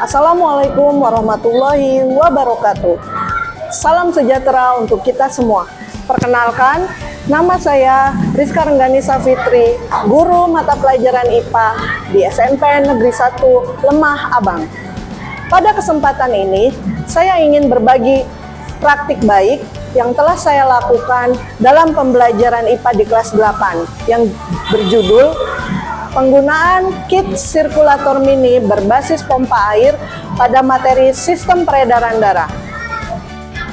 Assalamualaikum warahmatullahi wabarakatuh. Salam sejahtera untuk kita semua. Perkenalkan, nama saya Rizka Rengganisa Fitri, guru mata pelajaran IPA di SMP Negeri 1 Lemah Abang. Pada kesempatan ini, saya ingin berbagi praktik baik yang telah saya lakukan dalam pembelajaran IPA di kelas 8 yang berjudul penggunaan kit sirkulator mini berbasis pompa air pada materi sistem peredaran darah.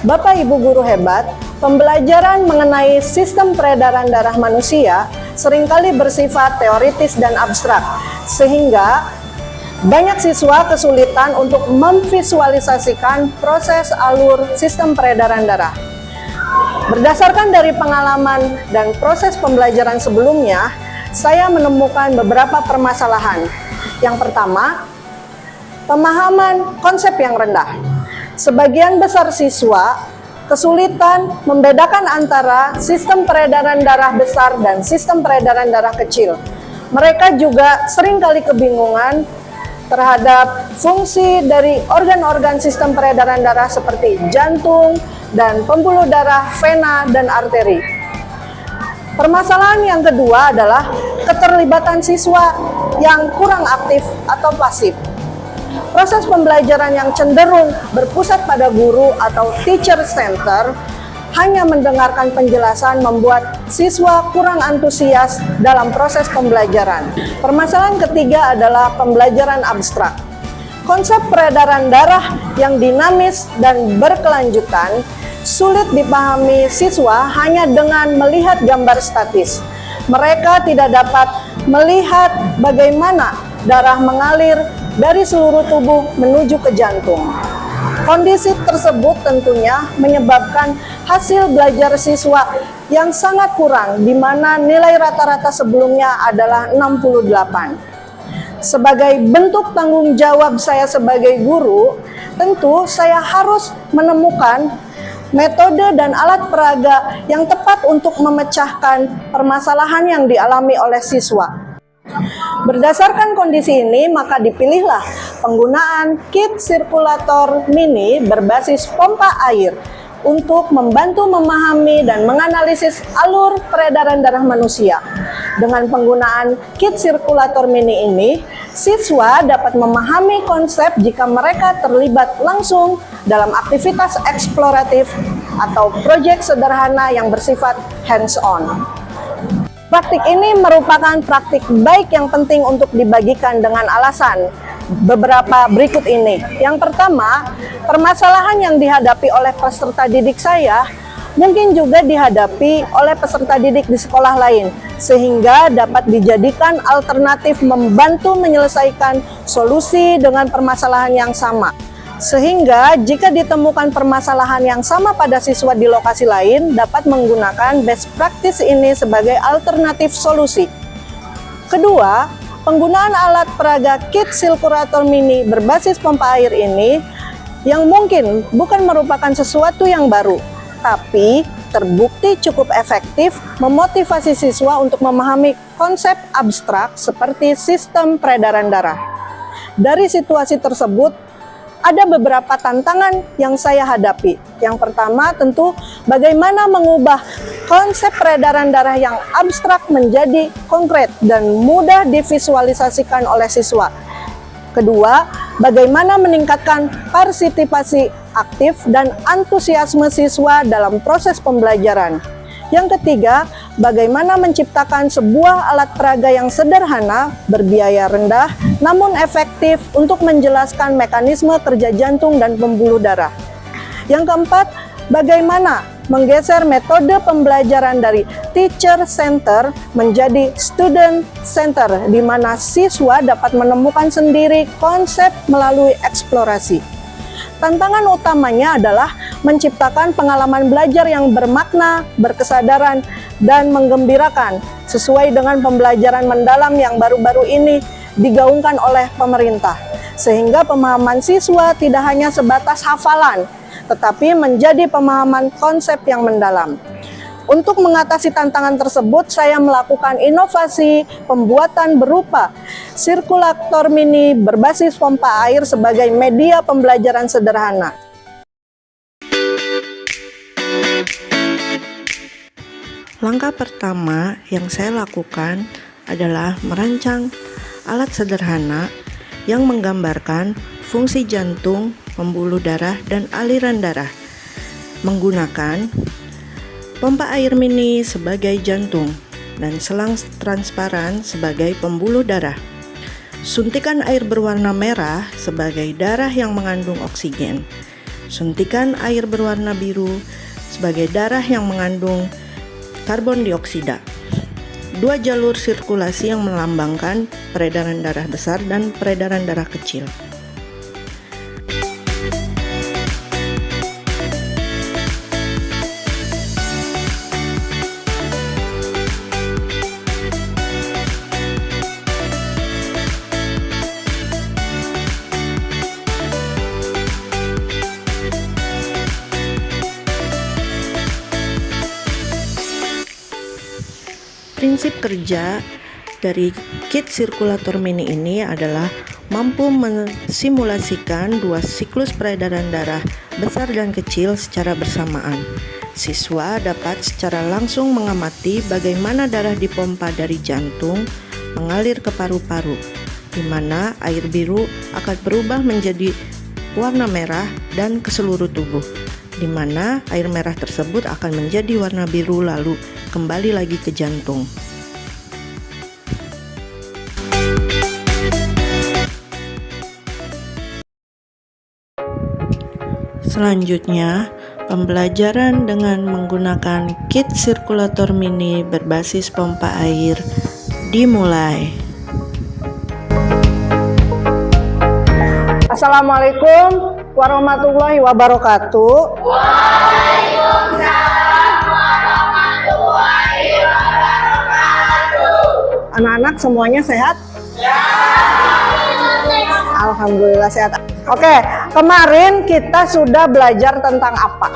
Bapak Ibu guru hebat, pembelajaran mengenai sistem peredaran darah manusia seringkali bersifat teoritis dan abstrak, sehingga banyak siswa kesulitan untuk memvisualisasikan proses alur sistem peredaran darah. Berdasarkan dari pengalaman dan proses pembelajaran sebelumnya, saya menemukan beberapa permasalahan. Yang pertama, pemahaman konsep yang rendah. Sebagian besar siswa kesulitan membedakan antara sistem peredaran darah besar dan sistem peredaran darah kecil. Mereka juga seringkali kebingungan terhadap fungsi dari organ-organ sistem peredaran darah seperti jantung dan pembuluh darah, vena, dan arteri. Permasalahan yang kedua adalah keterlibatan siswa yang kurang aktif atau pasif. Proses pembelajaran yang cenderung berpusat pada guru atau teacher center hanya mendengarkan penjelasan membuat siswa kurang antusias dalam proses pembelajaran. Permasalahan ketiga adalah pembelajaran abstrak. Konsep peredaran darah yang dinamis dan berkelanjutan sulit dipahami siswa hanya dengan melihat gambar statis. Mereka tidak dapat melihat bagaimana darah mengalir dari seluruh tubuh menuju ke jantung. Kondisi tersebut tentunya menyebabkan hasil belajar siswa yang sangat kurang, di mana nilai rata-rata sebelumnya adalah 68. Sebagai bentuk tanggung jawab saya sebagai guru, tentu saya harus menemukan metode dan alat peraga yang tepat untuk memecahkan permasalahan yang dialami oleh siswa. Berdasarkan kondisi ini, maka dipilihlah penggunaan kit sirkulator mini berbasis pompa air untuk membantu memahami dan menganalisis alur peredaran darah manusia. Dengan penggunaan kit sirkulator mini ini, siswa dapat memahami konsep jika mereka terlibat langsung dalam aktivitas eksploratif atau proyek sederhana yang bersifat hands-on. Praktik ini merupakan praktik baik yang penting untuk dibagikan dengan alasan beberapa berikut ini. Yang pertama, permasalahan yang dihadapi oleh peserta didik saya mungkin juga dihadapi oleh peserta didik di sekolah lain, sehingga dapat dijadikan alternatif membantu menyelesaikan solusi dengan permasalahan yang sama. Sehingga jika ditemukan permasalahan yang sama pada siswa di lokasi lain, dapat menggunakan best practice ini sebagai alternatif solusi. Kedua, penggunaan alat peraga kit sirkulator mini berbasis pompa air ini yang mungkin bukan merupakan sesuatu yang baru, tapi terbukti cukup efektif memotivasi siswa untuk memahami konsep abstrak seperti sistem peredaran darah. Dari situasi tersebut, ada beberapa tantangan yang saya hadapi. Yang pertama tentu bagaimana mengubah konsep peredaran darah yang abstrak menjadi konkret dan mudah divisualisasikan oleh siswa. Kedua, bagaimana meningkatkan partisipasi aktif dan antusiasme siswa dalam proses pembelajaran. Yang ketiga, bagaimana menciptakan sebuah alat peraga yang sederhana, berbiaya rendah, namun efektif untuk menjelaskan mekanisme kerja jantung dan pembuluh darah. Yang keempat, bagaimana menggeser metode pembelajaran dari teacher center menjadi student center, di mana siswa dapat menemukan sendiri konsep melalui eksplorasi. Tantangan utamanya adalah menciptakan pengalaman belajar yang bermakna, berkesadaran, dan menggembirakan sesuai dengan pembelajaran mendalam yang baru-baru ini digaungkan oleh pemerintah. Sehingga pemahaman siswa tidak hanya sebatas hafalan, tetapi menjadi pemahaman konsep yang mendalam. Untuk mengatasi tantangan tersebut, saya melakukan inovasi pembuatan berupa sirkulator mini berbasis pompa air sebagai media pembelajaran sederhana. Langkah pertama yang saya lakukan adalah merancang alat sederhana yang menggambarkan fungsi jantung, pembuluh darah, dan aliran darah. Menggunakan pompa air mini sebagai jantung dan selang transparan sebagai pembuluh darah. Suntikan air berwarna merah sebagai darah yang mengandung oksigen. Suntikan air berwarna biru sebagai darah yang mengandung karbon dioksida. Dua jalur sirkulasi yang melambangkan peredaran darah besar dan peredaran darah kecil. Prinsip kerja dari kit sirkulator mini ini adalah mampu mensimulasikan dua siklus peredaran darah besar dan kecil secara bersamaan. Siswa dapat secara langsung mengamati bagaimana darah dipompa dari jantung mengalir ke paru-paru, di mana air biru akan berubah menjadi warna merah dan ke seluruh tubuh, di mana air merah tersebut akan menjadi warna biru lalu kembali lagi ke jantung. Selanjutnya, pembelajaran dengan menggunakan kit sirkulator mini berbasis pompa air dimulai. Assalamualaikum warahmatullahi wabarakatuh. Waalaikumsalam warahmatullahi wabarakatuh. Anak-anak semuanya sehat? Ya. Alhamdulillah sehat. Oke, kemarin kita sudah belajar tentang apa?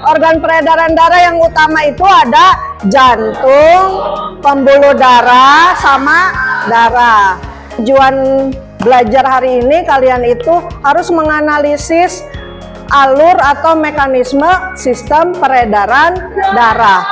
Organ peredaran darah yang utama itu ada jantung, pembuluh darah, sama darah. Tujuan belajar hari ini kalian itu harus menganalisis alur atau mekanisme sistem peredaran darah.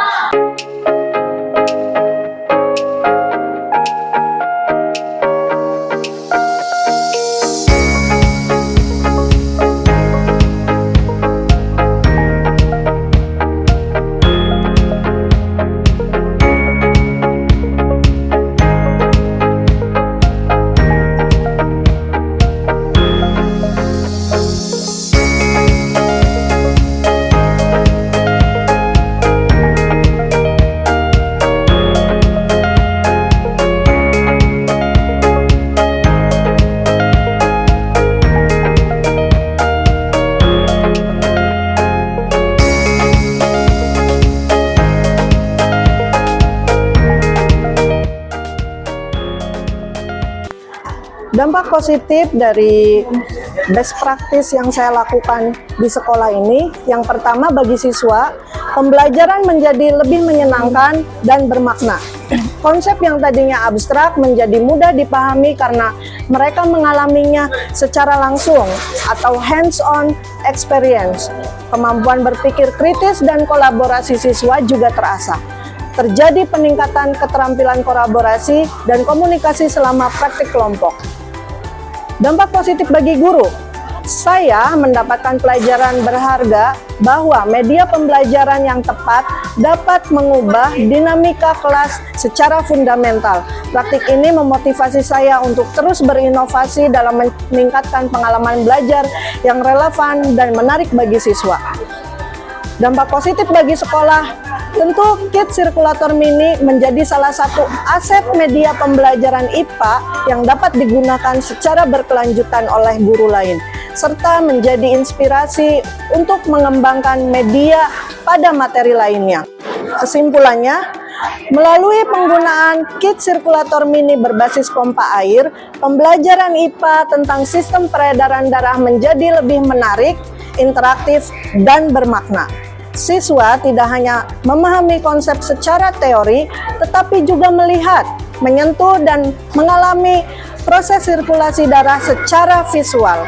Dampak positif dari best practice yang saya lakukan di sekolah ini, yang pertama bagi siswa, pembelajaran menjadi lebih menyenangkan dan bermakna. Konsep yang tadinya abstrak menjadi mudah dipahami karena mereka mengalaminya secara langsung atau hands-on experience. Kemampuan berpikir kritis dan kolaborasi siswa juga terasah. Terjadi peningkatan keterampilan kolaborasi dan komunikasi selama praktik kelompok. Dampak positif bagi guru, saya mendapatkan pelajaran berharga bahwa media pembelajaran yang tepat dapat mengubah dinamika kelas secara fundamental. Praktik ini memotivasi saya untuk terus berinovasi dalam meningkatkan pengalaman belajar yang relevan dan menarik bagi siswa. Dampak positif bagi sekolah, tentu kit sirkulator mini menjadi salah satu aset media pembelajaran IPA yang dapat digunakan secara berkelanjutan oleh guru lain, serta menjadi inspirasi untuk mengembangkan media pada materi lainnya. Kesimpulannya, melalui penggunaan kit sirkulator mini berbasis pompa air, pembelajaran IPA tentang sistem peredaran darah menjadi lebih menarik, interaktif, dan bermakna. Siswa tidak hanya memahami konsep secara teori, tetapi juga melihat, menyentuh, dan mengalami proses sirkulasi darah secara visual.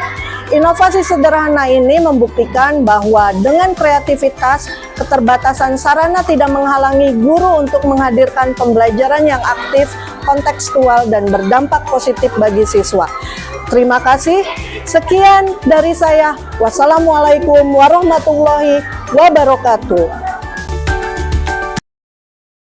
Inovasi sederhana ini membuktikan bahwa dengan kreativitas, keterbatasan sarana tidak menghalangi guru untuk menghadirkan pembelajaran yang aktif, kontekstual, dan berdampak positif bagi siswa. Terima kasih. Sekian dari saya. Wassalamualaikum warahmatullahi wabarakatuh.